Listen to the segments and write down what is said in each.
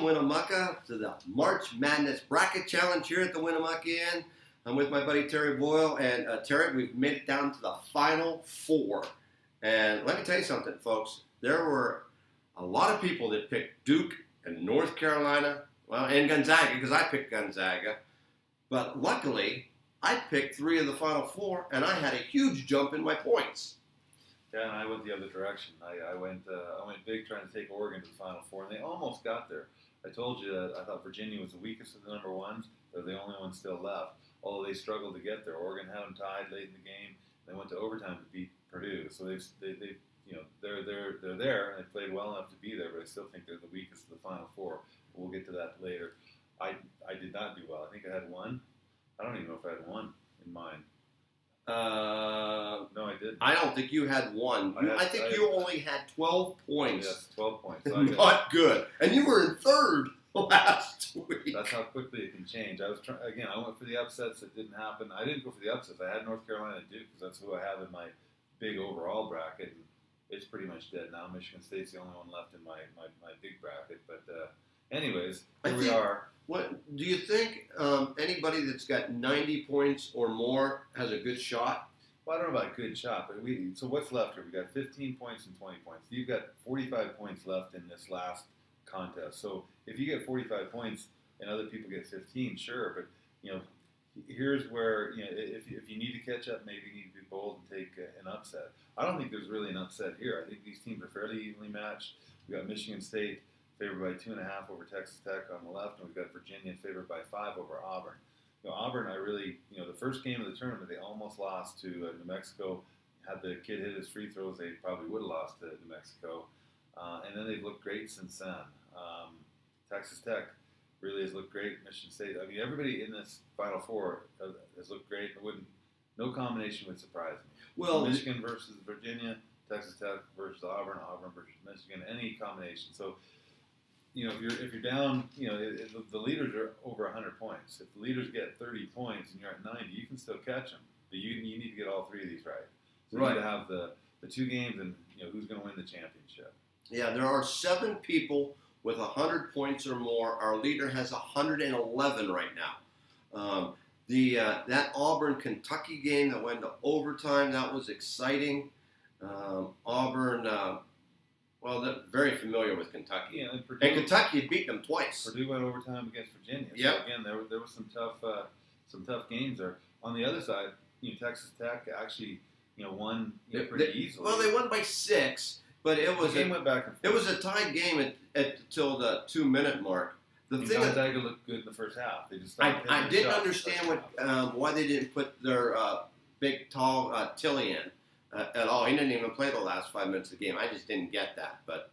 Winnemucca to the March Madness Bracket Challenge here at the Winnemucca Inn. I'm with my buddy Terry Boyle, and Terry, we've made it down to the Final Four. And let me tell you something, folks. There were a lot of people that picked Duke and North Carolina, well, and Gonzaga, because I picked Gonzaga. But luckily, I picked three of the Final Four, and I had a huge jump in my points. Yeah, and I went the other direction. I went big trying to take Oregon to the Final Four, and they almost got there. I told you that I thought Virginia was the weakest of the number ones. They're the only one still left, although they struggled to get there. Oregon had them tied late in the game. They went to overtime to beat Purdue, so they're there, and they played well enough to be there. But I still think they're the weakest of the Final Four. We'll get to that later. I did not do well. I think I had one. I don't even know if I had one in mind. No, I didn't. I don't think you had one. I think you only had 12 points. Yes, 12 points. So Not good. And you were in third last week. That's how quickly it can change. I went for the upsets. It didn't happen. I didn't go for the upsets. I had North Carolina and Duke because that's who I have in my big overall bracket. And it's pretty much dead now. Michigan State's the only one left in my big bracket. But anyways, here we are. What do you think? Anybody that's got 90 points or more has a good shot? Well, I don't know about good shot, but so what's left here? We got 15 points and 20 points. You've got 45 points left in this last contest. So if you get 45 points and other people get 15, sure. But here's where if you need to catch up, maybe you need to be bold and take an upset. I don't think there's really an upset here. I think these teams are fairly evenly matched. We got Michigan State favored by 2.5 over Texas Tech on the left, and we've got Virginia favored by 5 over Auburn. Auburn, the first game of the tournament, they almost lost to New Mexico. Had the kid hit his free throws, they probably would have lost to New Mexico. And then they've looked great since then. Texas Tech really has looked great. Michigan State, everybody in this Final Four has looked great. No combination would surprise me. Well, Michigan versus Virginia, Texas Tech versus Auburn, Auburn versus Michigan, any combination. So, if you're down, the leaders are over 100 points. If the leaders get 30 points and you're at 90, you can still catch them. But you need to get all three of these right. So you need to have the two games and who's going to win the championship. Yeah, there are 7 people with 100 points or more. Our leader has 111 right now. That Auburn-Kentucky game that went to overtime, that was exciting. Auburn... they're very familiar with Kentucky. Yeah, and Kentucky had beat them twice. Purdue went overtime against Virginia. Yep. So again, there was some tough games there. On the other side, Texas Tech actually won pretty easily. Well, they won by 6, but it was the game went back and forth. It was a tied game until the 2-minute mark. Gonzaga looked good in the first half. They just I didn't understand why they didn't put their big, tall Tilly in. At all. He didn't even play the last 5 minutes of the game. I just didn't get that. But,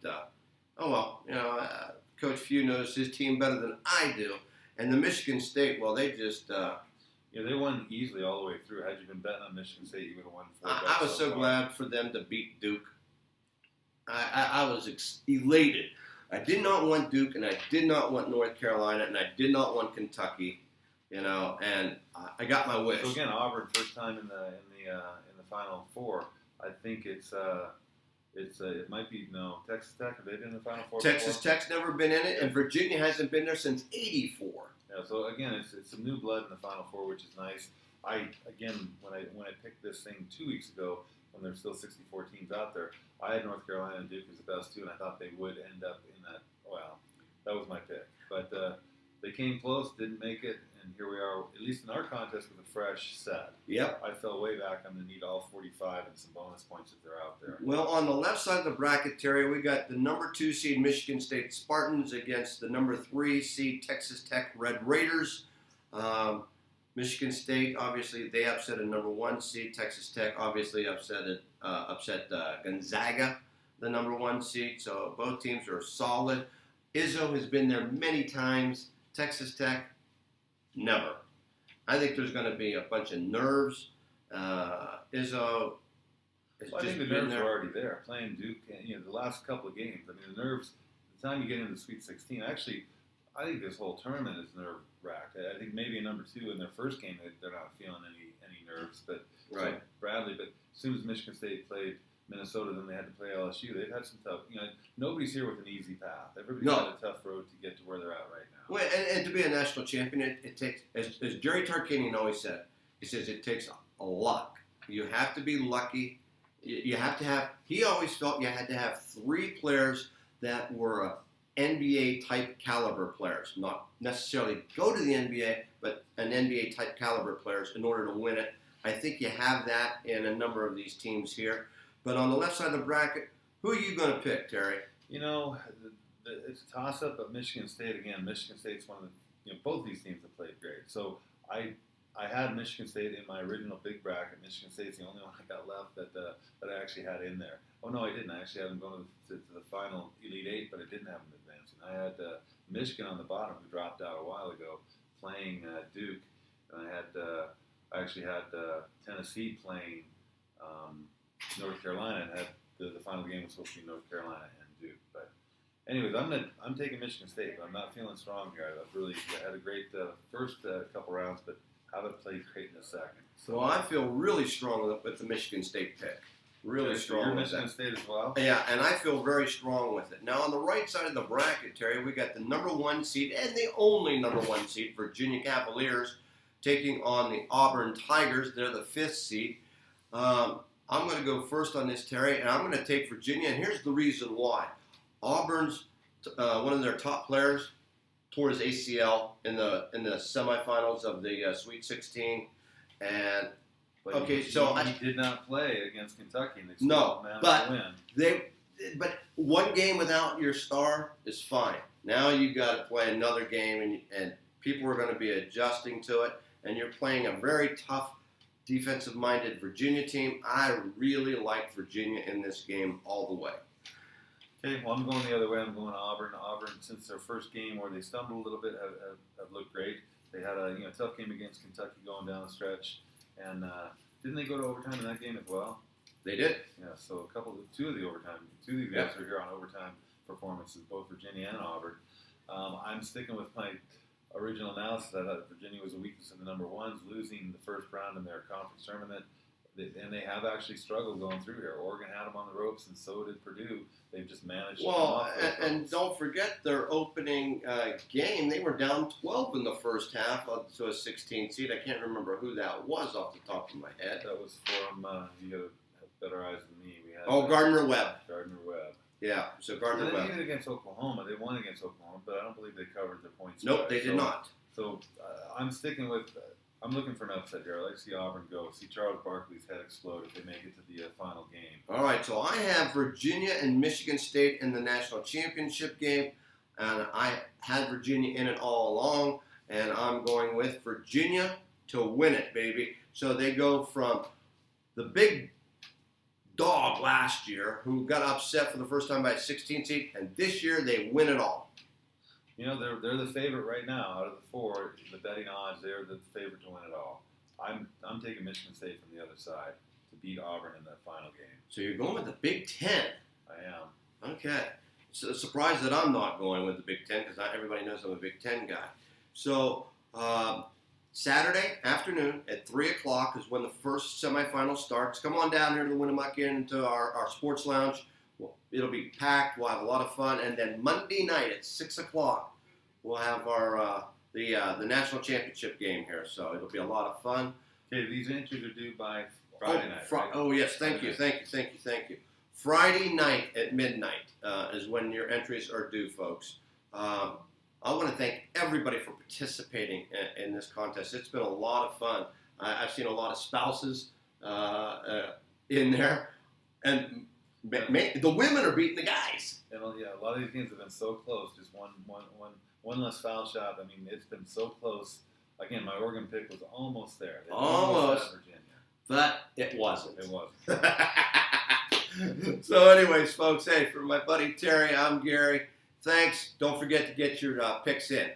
Coach Few knows his team better than I do. And the Michigan State, well, they just... they won easily all the way through. Had you been betting on Michigan State, you would have won 4 I was so glad for them to beat Duke. I was elated. I did not want Duke, and I did not want North Carolina, and I did not want Kentucky, and I got my wish. So, again, Auburn, first time in the Final Four. I think it might be Texas Tech. Have they been in the Final Four? Texas Tech's never been in it, and Virginia hasn't been there since '84. Yeah. So again, it's some new blood in the Final Four, which is nice. When I picked this thing 2 weeks ago, when there's still 64 teams out there, I had North Carolina and Duke as the best two, and I thought they would end up in that. Well, that was my pick, but they came close, didn't make it. And here we are, at least in our contest, with a fresh set. Yep. I fell way back. I'm going to need all 45 and some bonus points if they're out there. Well, on the left side of the bracket, Terry, we got the number 2 seed Michigan State Spartans against the number 3 seed Texas Tech Red Raiders. Michigan State, obviously, they upset a number 1 seed. Texas Tech obviously upset Gonzaga, the number 1 seed. So both teams are solid. Izzo has been there many times. Texas Tech, never. I think there's going to be a bunch of nerves. Izzo has I just think the been nerves there. are already there. Playing Duke, the last couple of games. The nerves. The time you get into the Sweet 16, actually, I think this whole tournament is nerve-wracked. I think maybe in number 2 in their first game, they're not feeling any nerves. But Right. So Bradley. But as soon as Michigan State played Minnesota, then they had to play LSU. They've had some tough. Nobody's here with an easy path. Everybody's had a tough road to get to where Well, and to be a national champion, it takes, as Jerry Tarkanian always said, he says it takes a luck. You have to be lucky. You have to have. He always felt you had to have 3 players that were NBA type caliber players, not necessarily go to the NBA, but an NBA type caliber players in order to win it. I think you have that in a number of these teams here. But on the left side of the bracket, who are you going to pick, Terry? You know, it's a toss-up, but Michigan State, again, Michigan State's one of the, both these teams have played great. So I had Michigan State in my original big bracket. Michigan State's the only one I got left that I actually had in there. Oh, no, I didn't. I actually had them going to the final Elite Eight, but I didn't have them advancing. I had Michigan on the bottom, who dropped out a while ago, playing Duke. And I actually had Tennessee playing North Carolina, and had the final game was supposed to be North Carolina and Duke. But anyways, I'm taking Michigan State, but I'm not feeling strong here. I've really had a great first couple rounds, but haven't played great in the second. So I feel really strong with the Michigan State pick. Really strong You're with Michigan that. State as well? Yeah, and I feel very strong with it. Now, on the right side of the bracket, Terry, we got the number 1 seed and the only number 1 seed, Virginia Cavaliers, taking on the Auburn Tigers. They're the 5th seed. I'm going to go first on this, Terry, and I'm going to take Virginia, and here's the reason why. Auburn's one of their top players tore his ACL in the semifinals of the Sweet 16, and But okay, he did not play against Kentucky, and they still managed to win. But one game without your star is fine. Now you got to play another game, and people are going to be adjusting to it, and you're playing a very tough defensive-minded Virginia team. I really like Virginia in this game all the way. Okay, well, I'm going the other way. I'm going Auburn. Auburn, since their first game where they stumbled a little bit, have looked great. They had a tough game against Kentucky going down the stretch, and didn't they go to overtime in that game as well? They did. Yeah, so two of these guys are here on overtime performances, both Virginia and Auburn. I'm sticking with my original analysis. I thought Virginia was a weakness in the number 1s, losing the first round in their conference tournament. And they have actually struggled going through here. Oregon had them on the ropes, and so did Purdue. They've just managed to come off those and ropes. don't forget their opening game. They were down 12 in the first half to a 16 seed. I can't remember who that was off the top of my head. That was from, you have better eyes than me. We had, Gardner-Webb. Gardner-Webb. Yeah, so Gardner-Webb. Even against Oklahoma, they won against Oklahoma, but I don't believe they covered their points. Nope, they did not. So I'm sticking with. I'm looking for an upset here. I like to see Auburn go. See Charles Barkley's head explode if they make it to the final game. All right, so I have Virginia and Michigan State in the national championship game, and I had Virginia in it all along, and I'm going with Virginia to win it, baby. So they go from the big dog last year who got upset for the first time by a 16 seed, and this year they win it all. They're the favorite right now out of the 4. The betting odds, they're the favorite to win it all. I'm taking Michigan State from the other side to beat Auburn in that final game. So you're going with the Big Ten. I am. Okay. So surprised that I'm not going with the Big Ten because everybody knows I'm a Big Ten guy. So Saturday afternoon at 3 o'clock is when the first semifinal starts. Come on down here to the Winnemucca Inn to our sports lounge. It'll be packed. We'll have a lot of fun. And then Monday night at 6 o'clock, we'll have our the national championship game here. So it'll be a lot of fun. Okay, these entries are due by Friday night. Right? Oh, yes. Thank you. Friday night at midnight is when your entries are due, folks. I want to thank everybody for participating in this contest. It's been a lot of fun. I've seen a lot of spouses in there. And the women are beating the guys. And yeah, a lot of these games have been so close. Just one less foul shot. I mean, it's been so close. Again, my Oregon pick was almost there. They Almost. got Virginia. But it wasn't. It was. So anyways, folks, hey, for my buddy Terry, I'm Gary. Thanks. Don't forget to get your picks in.